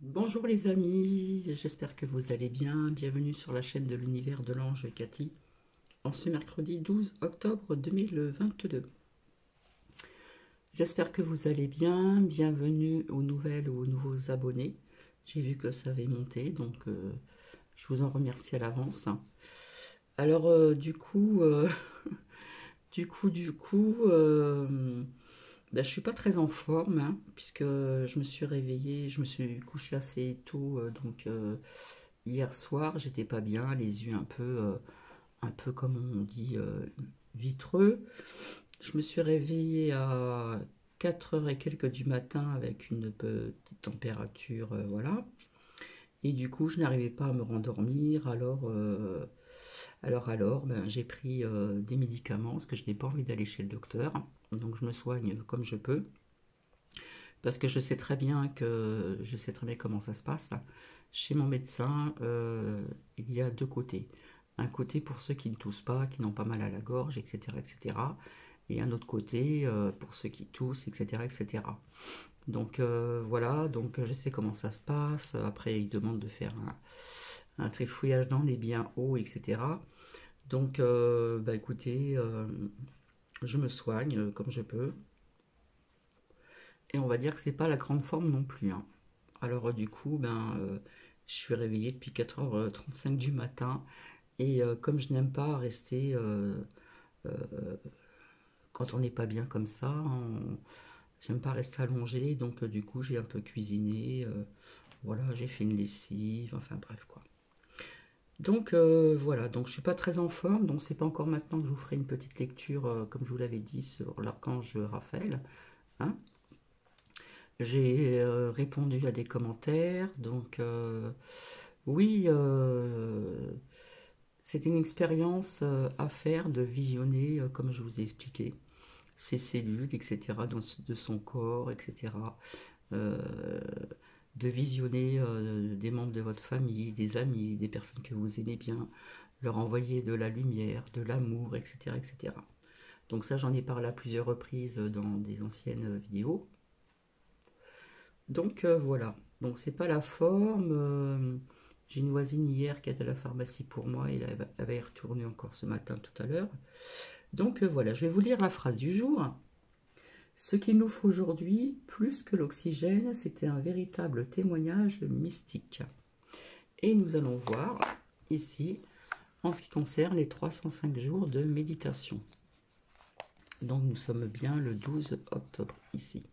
Bonjour les amis, j'espère que vous allez bien. Bienvenue sur la chaîne de l'univers de l'ange Cathy en ce mercredi 12 octobre 2022. J'espère que vous allez bien. Bienvenue aux nouvelles ou aux nouveaux abonnés. J'ai vu que ça avait monté, donc je vous en remercie à l'avance. Alors ben, je suis pas très en forme, hein, puisque je me suis réveillée, je me suis couchée assez tôt, hier soir, j'étais pas bien, les yeux un peu comme on dit, vitreux. Je me suis réveillée à 4 heures et quelques du matin avec une petite température, voilà. Et du coup, je n'arrivais pas à me rendormir, ben, j'ai pris des médicaments parce que je n'ai pas envie d'aller chez le docteur. Donc je me soigne comme je peux. Parce que je sais très bien comment ça se passe. Chez mon médecin, il y a deux côtés. Un côté pour ceux qui ne toussent pas, qui n'ont pas mal à la gorge, etc., etc. Et un autre côté pour ceux qui toussent, etc., etc. Donc voilà, donc je sais comment ça se passe. Après, il demande de faire un trifouillage dans les bien hauts, etc. Donc, bah écoutez, je me soigne comme je peux. Et on va dire que c'est pas la grande forme non plus, hein. Alors je suis réveillée depuis 4h35 du matin et comme je n'aime pas rester quand on n'est pas bien comme ça, j'aime pas rester allongée, donc du coup j'ai un peu cuisiné, voilà, j'ai fait une lessive, enfin bref quoi. Donc voilà, donc je suis pas très en forme, donc c'est pas encore maintenant que je vous ferai une petite lecture, comme je vous l'avais dit, sur l'archange Raphaël, hein. J'ai répondu à des commentaires, donc oui, c'est une expérience à faire de visionner, comme je vous ai expliqué, ses cellules, etc., de son corps, etc. euh, de visionner des membres de votre famille, des amis, des personnes que vous aimez bien, leur envoyer de la lumière, de l'amour, etc., etc. Donc ça, j'en ai parlé à plusieurs reprises dans des anciennes vidéos. Donc voilà. Donc c'est pas la forme. J'ai une voisine hier qui est à la pharmacie pour moi et elle va y retourner encore ce matin tout à l'heure. Donc voilà, je vais vous lire la phrase du jour. Ce qu'il nous faut aujourd'hui, plus que l'oxygène, c'était un véritable témoignage mystique. Et nous allons voir ici, en ce qui concerne les 305 jours de méditation. Donc nous sommes bien le 12 octobre ici.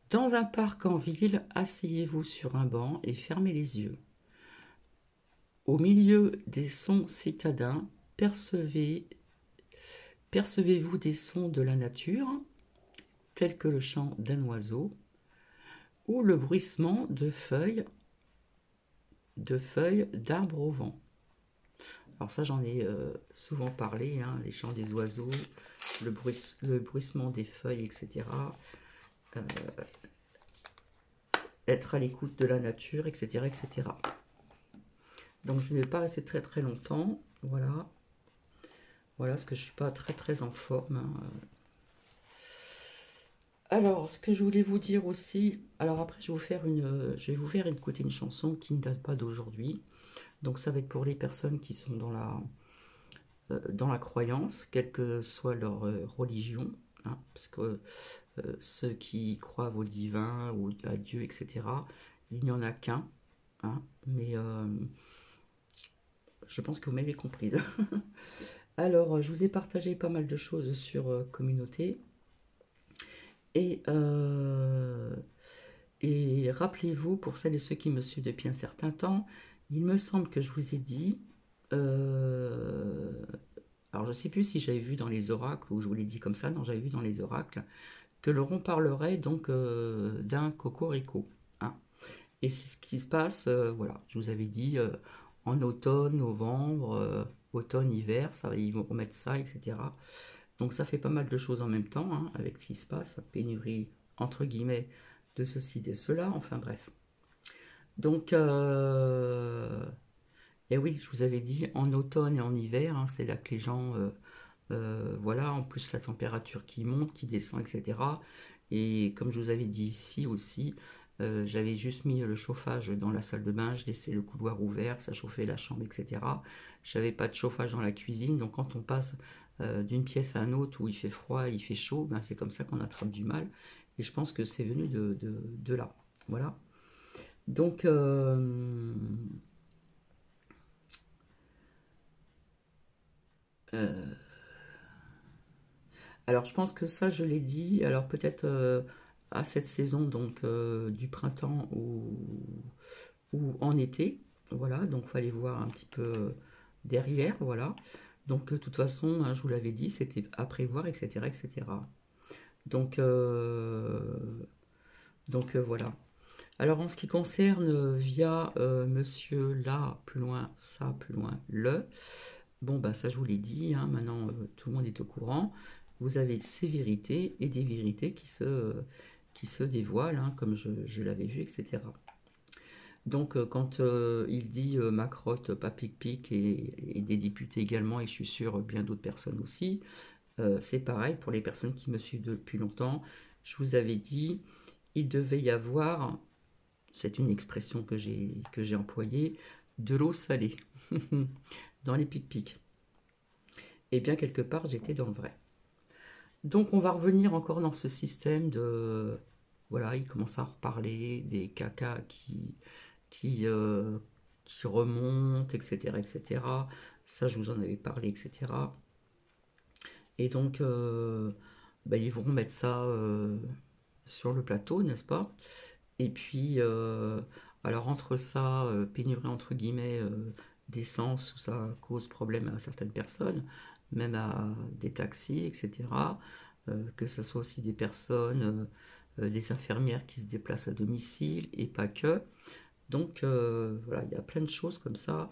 Dans un parc en ville, asseyez-vous sur un banc et fermez les yeux. Au milieu des sons citadins, percevez-vous des sons de la nature, tels que le chant d'un oiseau, ou le bruissement de feuilles d'arbres au vent. Alors ça, j'en ai souvent parlé, hein, les chants des oiseaux, le bruissement des feuilles, etc. Euh, être à l'écoute de la nature, etc., etc. Donc je ne vais pas rester très très longtemps. Voilà. Voilà, parce que je ne suis pas très très en forme, hein. Alors, ce que je voulais vous dire aussi, alors après je vais vous faire écouter une chanson qui ne date pas d'aujourd'hui. Donc ça va être pour les personnes qui sont dans la croyance, quelle que soit leur religion, hein, parce que ceux qui croient au divin ou à Dieu, etc., il n'y en a qu'un, hein, mais je pense que vous m'avez comprise. Alors, je vous ai partagé pas mal de choses sur communauté. Et, euh, et rappelez-vous, pour celles et ceux qui me suivent depuis un certain temps, il me semble que je vous ai dit, euh, alors je ne sais plus si j'avais vu dans les oracles ou je vous l'ai dit comme ça, non, j'avais vu dans les oracles, que l'on parlerait donc d'un cocorico, hein. Et c'est ce qui se passe, voilà, je vous avais dit en automne, novembre, automne, hiver, ça, ils vont remettre ça, etc. Donc ça fait pas mal de choses en même temps, hein, avec ce qui se passe, pénurie entre guillemets de ceci, de cela, enfin bref. Donc, et oui, je vous avais dit en automne et en hiver, hein, c'est là que les gens, voilà, en plus la température qui monte, qui descend, etc. Et comme je vous avais dit ici aussi, J'avais juste mis le chauffage dans la salle de bain, je laissais le couloir ouvert, ça chauffait la chambre, etc. J'avais pas de chauffage dans la cuisine, donc quand on passe d'une pièce à une autre où il fait froid, il fait chaud, ben c'est comme ça qu'on attrape du mal. Et je pense que c'est venu de là. Voilà. Donc, euh, alors je pense que ça, je l'ai dit. Alors peut-être à cette saison, donc du printemps ou en été. Voilà, donc il fallait voir un petit peu derrière. Voilà. Donc de toute façon, hein, je vous l'avais dit, c'était à prévoir, etc. etc. Donc, voilà. Alors en ce qui concerne via monsieur là, plus loin, ça, plus loin, le, bon bah ça je vous l'ai dit, hein, maintenant tout le monde est au courant. Vous avez ces vérités et des vérités qui se dévoilent, hein, comme je l'avais vu, etc. Donc quand il dit Macrotte, pas pic-pic et des députés également, et je suis sûr bien d'autres personnes aussi, c'est pareil pour les personnes qui me suivent depuis longtemps. Je vous avais dit, il devait y avoir, c'est une expression que j'ai employée, de l'eau salée dans les pic-pics. Et bien quelque part, j'étais dans le vrai. Donc on va revenir encore dans ce système de... Voilà, il commence à reparler des cacas qui, euh, qui remontent, etc., etc. Ça, je vous en avais parlé, etc. Et donc, bah, ils vont mettre ça sur le plateau, n'est-ce pas? Et puis, alors entre ça, pénurie entre guillemets d'essence, où ça cause problème à certaines personnes, même à des taxis, etc. Que ce soit aussi des personnes, des infirmières qui se déplacent à domicile et pas que. Donc voilà, il y a plein de choses comme ça.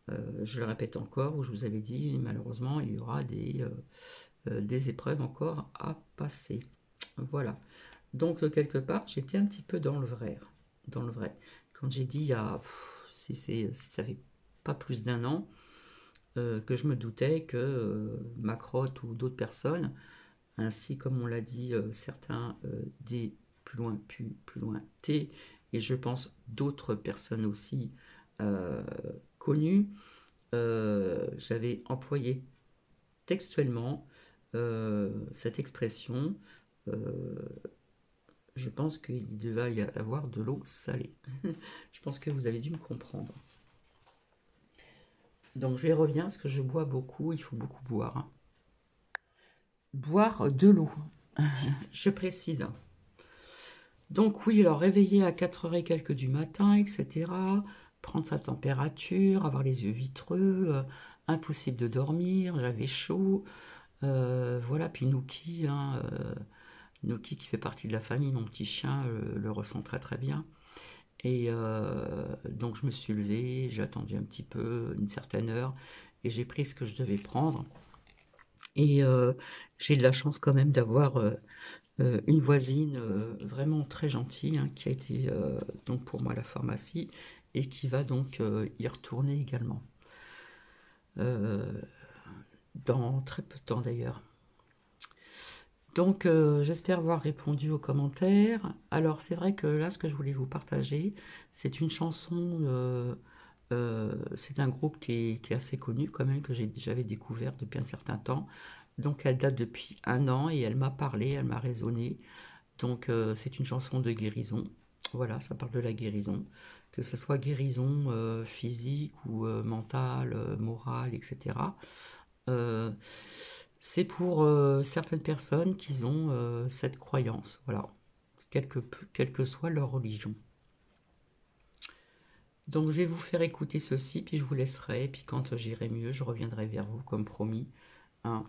Je le répète encore, où je vous avais dit, malheureusement, il y aura des épreuves encore à passer. Voilà. Donc, quelque part, j'étais un petit peu dans le vrai. Dans le vrai. Quand j'ai dit, si ça fait pas plus d'un an, que je me doutais que Macrotte ou d'autres personnes, ainsi comme on l'a dit, certains des plus loin, plus loin T, et je pense d'autres personnes aussi euh, connues, j'avais employé textuellement cette expression. euh, je pense qu'il devait y avoir de l'eau salée. Je pense que vous avez dû me comprendre. Donc je vais revenir parce que je bois beaucoup, il faut beaucoup boire, hein. Boire de l'eau, je précise. Donc oui, alors réveiller à 4 heures et quelques du matin, etc. Prendre sa température, avoir les yeux vitreux, impossible de dormir, j'avais chaud. Voilà, puis Nuki, hein, Nuki qui fait partie de la famille, mon petit chien, le ressent très très bien. Et donc je me suis levée, j'ai attendu un petit peu, une certaine heure, et j'ai pris ce que je devais prendre. Et j'ai de la chance quand même d'avoir une voisine vraiment très gentille, hein, qui a été donc pour moi à la pharmacie et qui va donc y retourner également. Euh, dans très peu de temps d'ailleurs. Donc j'espère avoir répondu aux commentaires. Alors c'est vrai que là ce que je voulais vous partager, c'est une chanson, c'est un groupe qui est assez connu quand même, que j'avais découvert depuis un certain temps. Donc elle date depuis un an et elle m'a parlé, elle m'a résonné. Donc c'est une chanson de guérison. Voilà, ça parle de la guérison. Que ce soit guérison physique ou mentale, morale, etc. Euh, c'est pour certaines personnes qui ont cette croyance, voilà, quelle que soit leur religion. Donc je vais vous faire écouter ceci, puis je vous laisserai, puis quand j'irai mieux, je reviendrai vers vous comme promis, hein,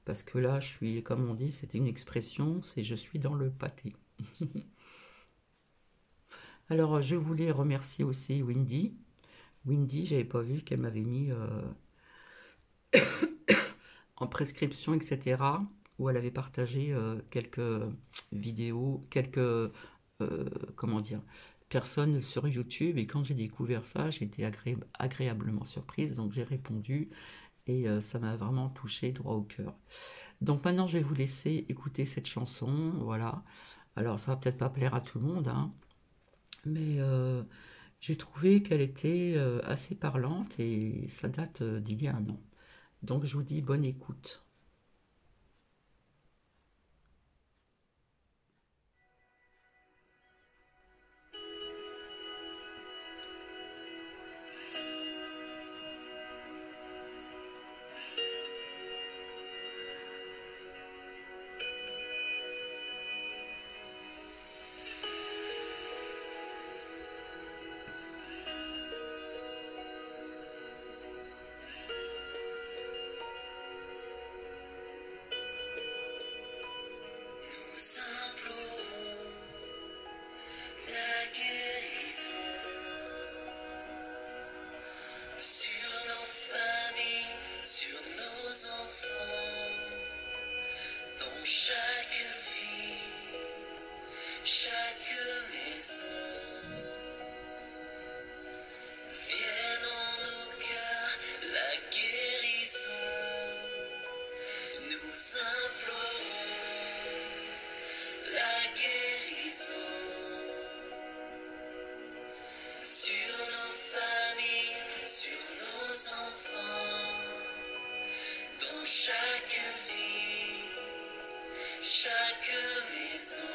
parce que là, je suis, comme on dit, c'était une expression, c'est je suis dans le pâté. Alors je voulais remercier aussi Windy. Windy, j'avais pas vu qu'elle m'avait mis en prescription, etc., où elle avait partagé quelques vidéos, quelques, comment dire, personnes sur YouTube. Et quand j'ai découvert ça, j'ai été agréablement surprise. Donc j'ai répondu et ça m'a vraiment touché droit au cœur. Donc maintenant, je vais vous laisser écouter cette chanson. Voilà. Alors ça va peut-être pas plaire à tout le monde, hein, mais j'ai trouvé qu'elle était assez parlante et ça date d'il y a un an. Donc je vous dis bonne écoute. Nous implorons la guérison sur nos familles, sur nos enfants, dans chaque vie, chaque maison. Vienne en nos cœurs la guérison. Nous implorons la guérison sur nos familles, sur nos enfants, dans chaque vie, chaque maison.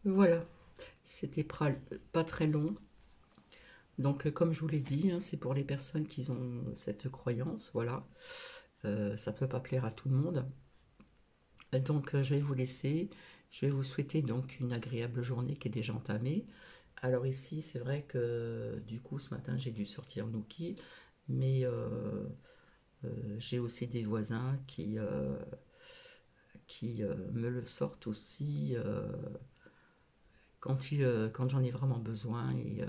Voilà, c'était pas très long. Donc, comme je vous l'ai dit, hein, c'est pour les personnes qui ont cette croyance, voilà. Ça peut pas plaire à tout le monde. Donc, je vais vous laisser. Je vais vous souhaiter donc une agréable journée qui est déjà entamée. Alors ici, c'est vrai que du coup, ce matin, j'ai dû sortir Nookie, mais j'ai aussi des voisins qui me le sortent aussi quand j'en ai vraiment besoin et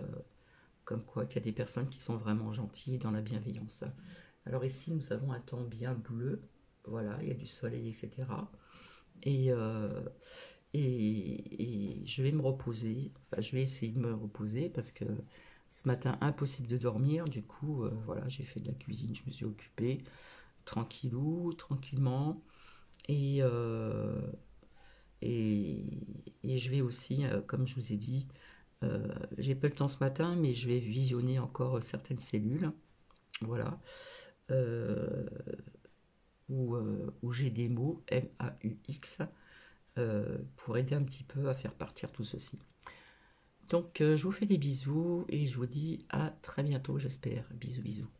comme quoi qu'il y a des personnes qui sont vraiment gentilles et dans la bienveillance. Alors ici, nous avons un temps bien bleu, voilà, il y a du soleil, etc. Et, euh, et je vais me reposer, enfin je vais essayer de me reposer parce que ce matin, impossible de dormir, du coup, voilà, j'ai fait de la cuisine, je me suis occupée tranquillou, tranquillement, et, euh, et, et je vais aussi, comme je vous ai dit, j'ai pas le temps ce matin, mais je vais visionner encore certaines cellules, voilà, euh, où j'ai des mots, MAUX, pour aider un petit peu à faire partir tout ceci. Donc je vous fais des bisous et je vous dis à très bientôt, j'espère. Bisous, bisous.